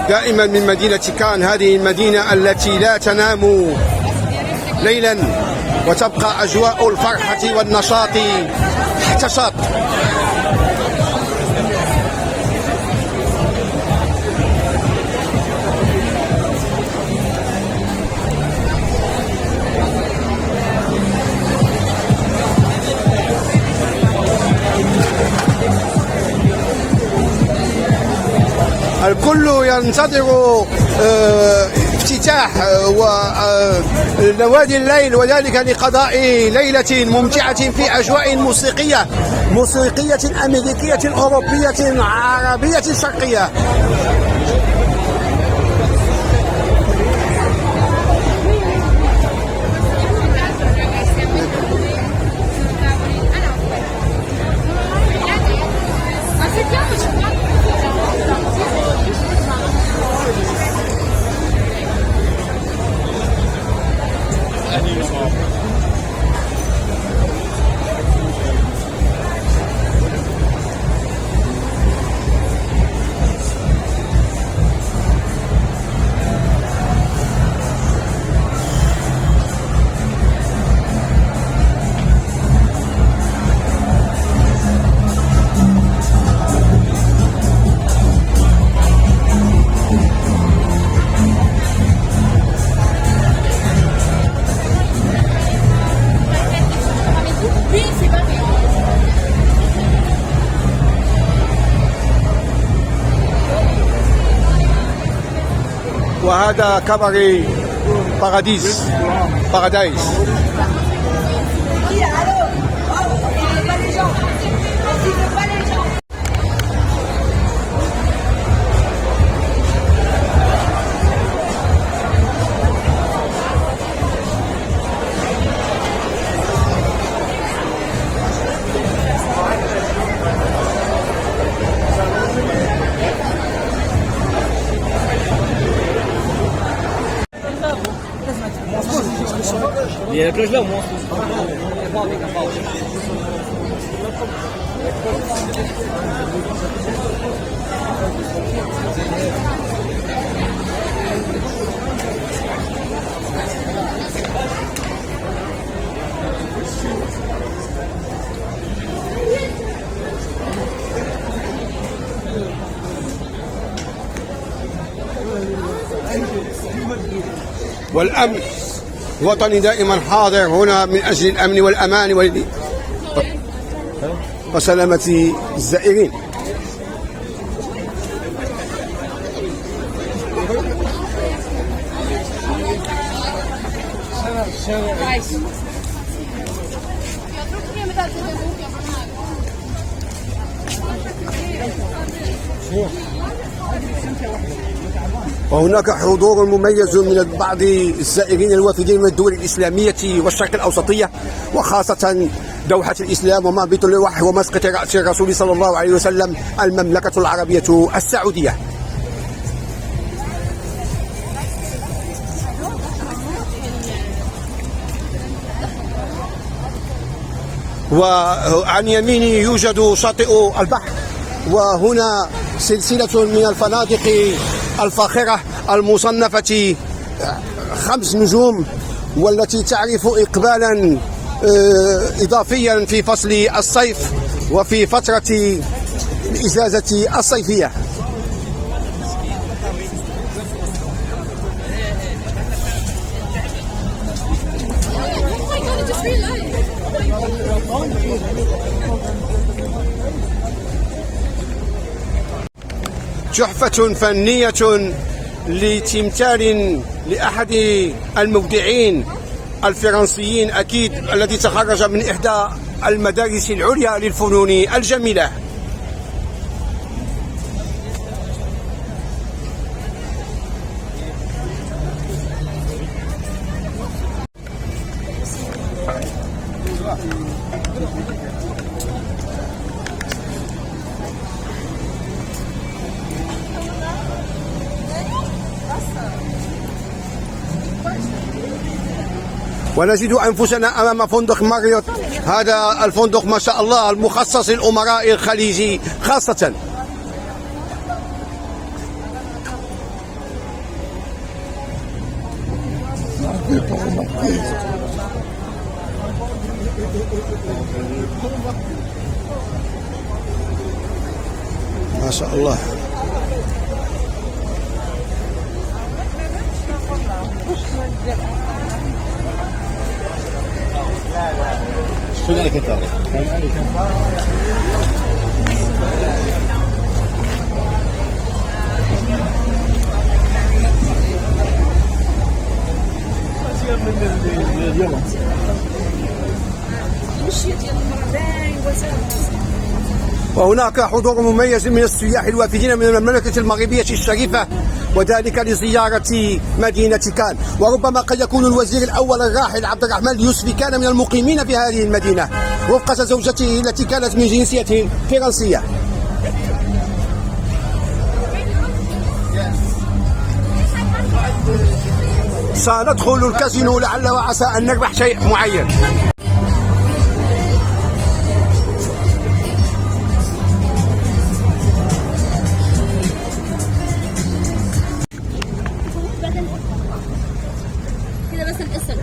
دائما من مدينة كان، هذه المدينة التي لا تنام ليلا وتبقى أجواء الفرحة والنشاط حتى شاط. الكل ينتظر افتتاح نوادي الليل، وذلك لقضاء ليلة ممتعة في أجواء موسيقية أمريكية أوروبية عربية شرقية. وهذا كباري باراديس. E aqueles não monstros. والأمن الوطني دائما حاضر هنا من أجل الأمن والأمان وسلامة الزائرين. وهناك حضور مميز من بعض الزائرين الوافدين من الدول الإسلامية والشرق الأوسطية، وخاصة دوحة الإسلام ومهبط الوحي ومسقط رأس الرسول صلى الله عليه وسلم المملكة العربية السعودية. وعن يميني يوجد شاطئ البحر، وهنا سلسلة من الفنادق الفاخرة المصنفة 5 نجوم، والتي تعرف إقبالا إضافيا في فصل الصيف وفي فترة الإجازة الصيفية. تحفة فنية لتمثال لأحد المبدعين الفرنسيين أكيد، الذي تخرج من إحدى المدارس العليا للفنون الجميلة. ونجد أنفسنا أمام فندق ماريوت، هذا الفندق ما شاء الله المخصص للأمراء الخليجي خاصة. ما شاء الله. شو عليك انت؟ وهناك حضور مميز من السياح الوافدين من المملكة المغربية الشريفة، وذلك لزيارة مدينة كان. وربما قد يكون الوزير الأول الراحل عبد الرحمن اليوسفي كان من المقيمين في هذه المدينة رفقة زوجته التي كانت من جنسية فرنسية. سندخل الكازينو لعل وعسى أن نربح شيء معين. كده بس الاسم.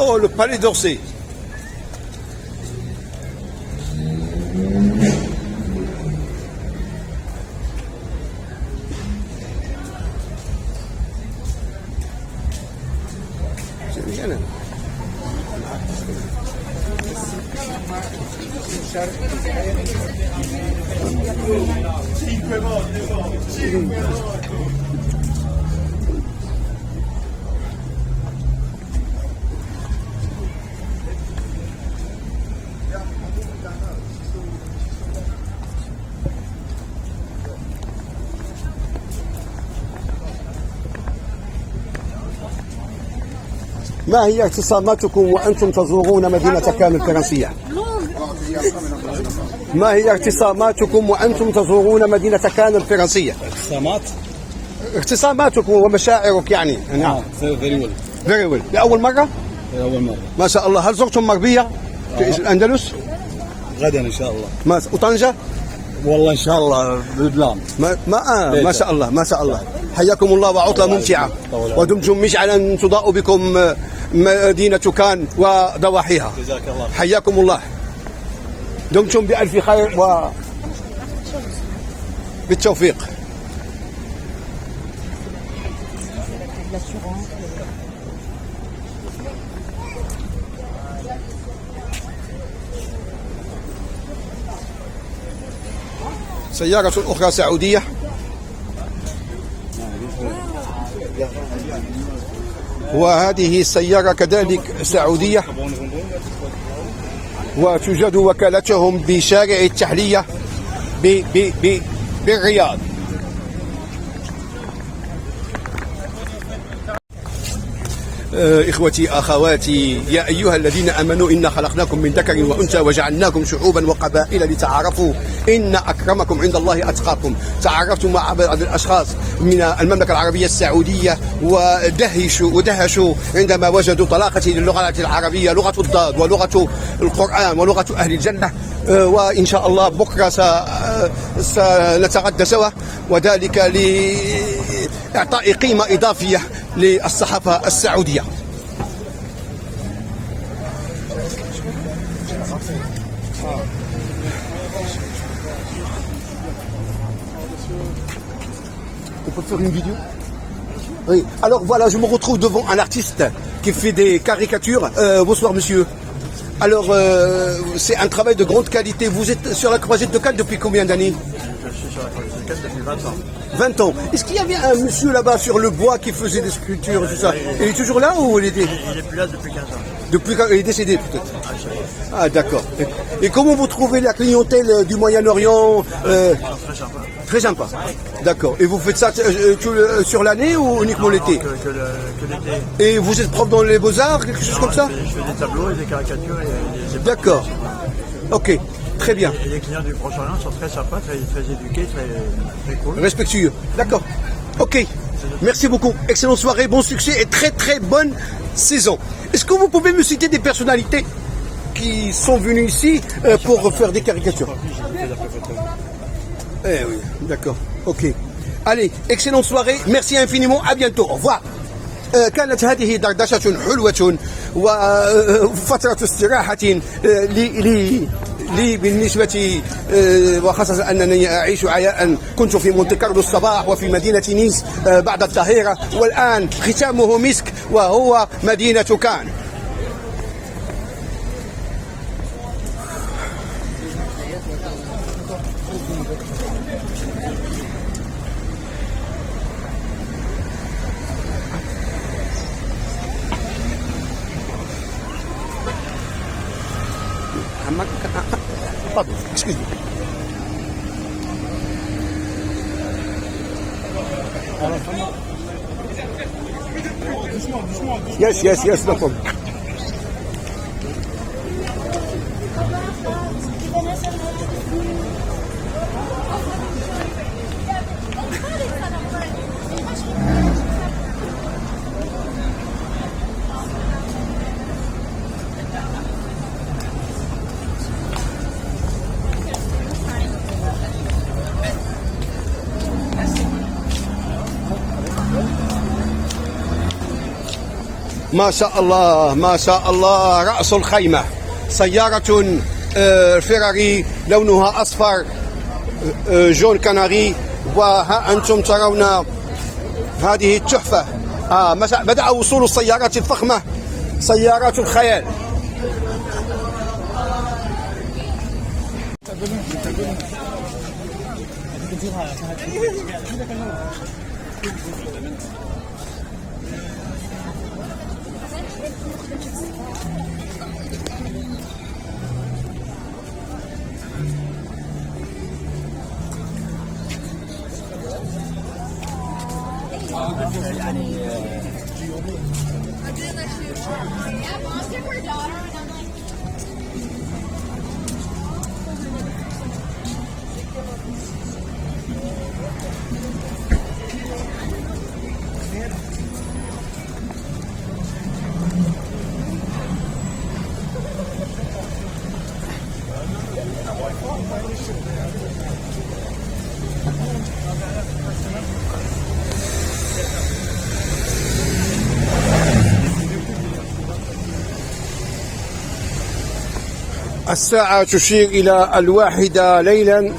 Oh, le palais d'Orsay. C'est bien. ما هي اعتصاماتكم وأنتم تزورون مدينة كان الفرنسية؟ ما هي اعتصاماتكم وأنتم تزورون مدينة كان الفرنسية؟ اعتصاماتكم ومشاعرك يعني. نعم. Very well. لأول مرة؟ أول مرة. ما شاء الله. هل زرتم مربية في الأندلس؟ غدا إن شاء الله. وطنجة؟ والله إن شاء الله بالبلان. ما شاء الله ما شاء الله. حياكم الله وعطلة ممتعة، ودمتم مشعلا تضاء بكم مدينة كان وضواحيها. جزاك الله. حياكم الله. دمتم بألف خير وبالتوفيق. سيارة أخرى سعودية، وهذه السيارة كذلك سعودية، وتوجد وكالتهم بشارع التحلية بالرياض. إخوتي أخواتي، يا أيها الذين آمنوا إنا خلقناكم من ذكر وأنثى وجعلناكم شعوبا وقبائل لتعارفوا إن أكرمكم عند الله أتقاكم. تعرفت مع بعض الأشخاص من المملكة العربية السعودية ودهشوا عندما وجدوا طلاقتي للغة العربية، لغة الضاد ولغة القرآن ولغة أهل الجنة. وإن شاء الله بكرة سنتغدى سوا، وذلك لإعطاء قيمة إضافية للصحافة السعودية. On peut faire une vidéo? Oui. Alors voilà, je me retrouve devant un artiste qui fait des caricatures. Bonsoir monsieur. Alors c'est un travail de grande qualité. Vous êtes sur la croisette de Cannes depuis combien d'années? Je suis sur la croisette de Cannes depuis 20 ans. 20 ans. Est-ce qu'il y avait un monsieur là-bas sur le bois qui faisait des sculptures, tout ça? Il est toujours là ou il était? Il est plus là depuis 15 ans. Depuis quand il est décédé peut-être? Ah d'accord. Et comment vous trouvez la clientèle du Moyen-Orient? Très sympa. Très sympa. D'accord. Et vous faites ça sur l'année ou uniquement l'été? Que l'été. Et vous êtes prof dans les Beaux-Arts, quelque chose comme ça? Je fais des tableaux et des caricatures. D'accord. Ok, très bien. Et les clients du Proche-Orient sont très sympas, très éduqués, très cool. Respectueux. D'accord. Ok. Merci beaucoup. Excellente soirée, bon succès et très très bonne saison. Est-ce que vous pouvez me citer des personnalités qui sont venues ici pour faire des caricatures? Eh oui, d'accord. Ok. Allez, excellente soirée. Merci infiniment. À bientôt. Au revoir. كانت هذه دردشة حلوة وفترة استراحة لي بالنسبة وخاصة أنني أعيش عياء. كنت في مونتي كارلو الصباح وفي مدينة نيس بعد الظهيرة، والآن ختامه مسك وهو مدينة كان. Pardon, excuse-moi. Yes, no problem. ما شاء الله ما شاء الله، رأس الخيمة سيارة فيراري لونها أصفر جون كناري. وها أنتم ترون هذه التحفة. بدأ وصول السيارات الفخمة، سيارات الخيال. الساعة تشير إلى 1 ليلا.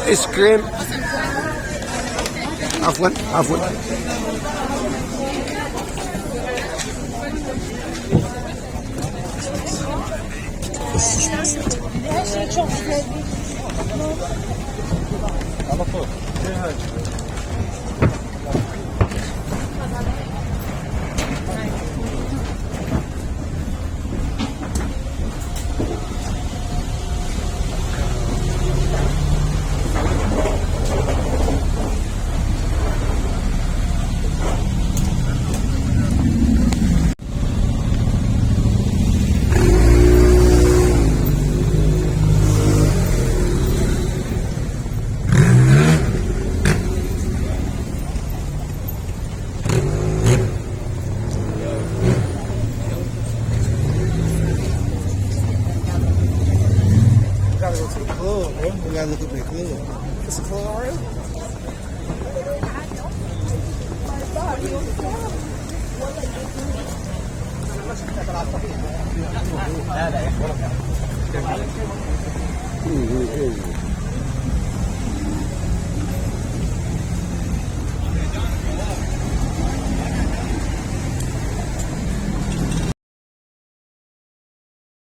ايس كريم. عفوا We gotta look at the club. It's a club already? لا لا